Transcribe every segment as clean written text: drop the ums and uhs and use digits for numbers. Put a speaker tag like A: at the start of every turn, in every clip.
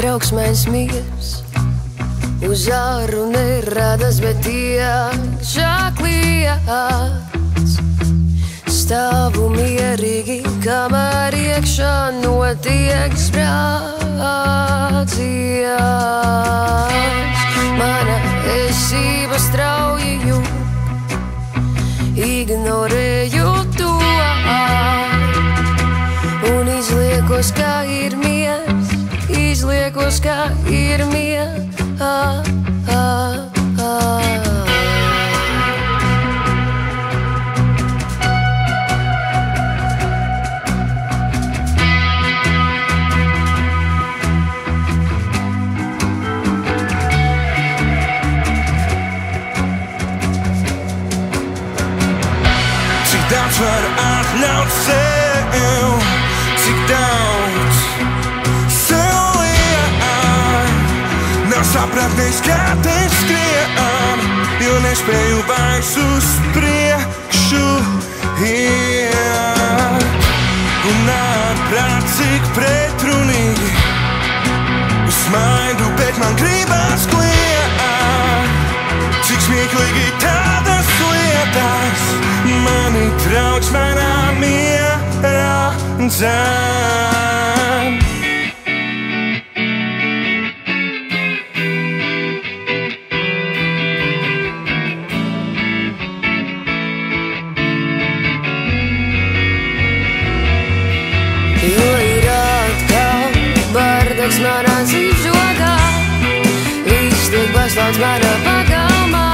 A: trauksmēs miers uz āru neradas, bet iekšā kliedz. Stāvu mierīgi, kamēr iekšā notiek sprādziens. Mana esība strauji jūg, ignorēju to un izliekos, kā ir miers, izliekos, kā ir miers.
B: Daudz var atļaut sev, cik daudz sev liek. Nav sapratnējis, kā te skrien, jo nespēju vairs uz priekšu iet. Un ārprāt, cik pretrunīgi smaidu, bet man gribas kliegt. Cik smieklīgi tādas lietas mani trauc manā mierā dzēn.
A: Jo ir atkal bardaks manā dzīvžogā, viss tiek paslauts manā pagalmā,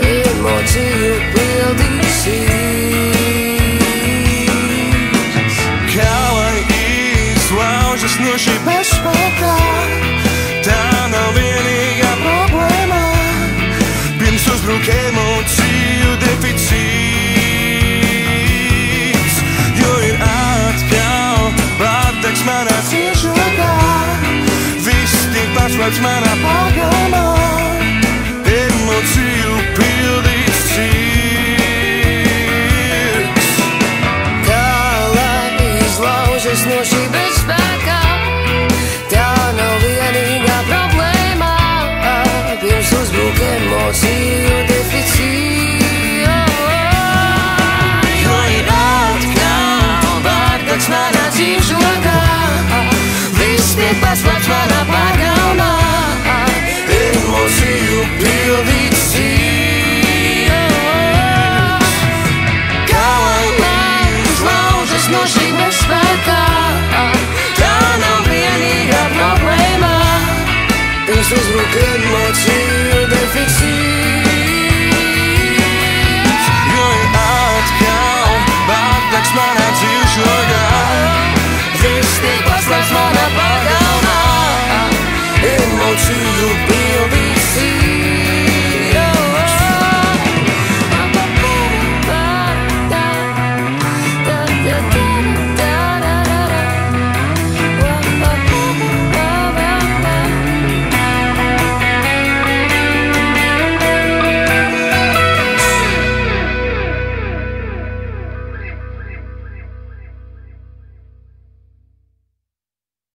A: emociju pildīs sirds.
B: Kā lai izlaužas no šī bezspēkā, tā nav vienīgā problēma. Pirms uzbruk emociju deficīts, jo ir atkal bardaks manā dzīvžogā, viss tiek paslauts manā pagalmā, emociju pildīts sirds.
A: Kā lai izlaužas no šī bezspēkā, tā nav vienīgā problēma. Pirms uzbruk emociju deficīts, jo ir atkal bardaks manā dzīvžogā, viss tiek paslēpts manā pagalmā, emociju pildīts sirds. Kā lai izlaužas no šī bezspēkā, tā nav vienīgā problēma. Pirms uzbruk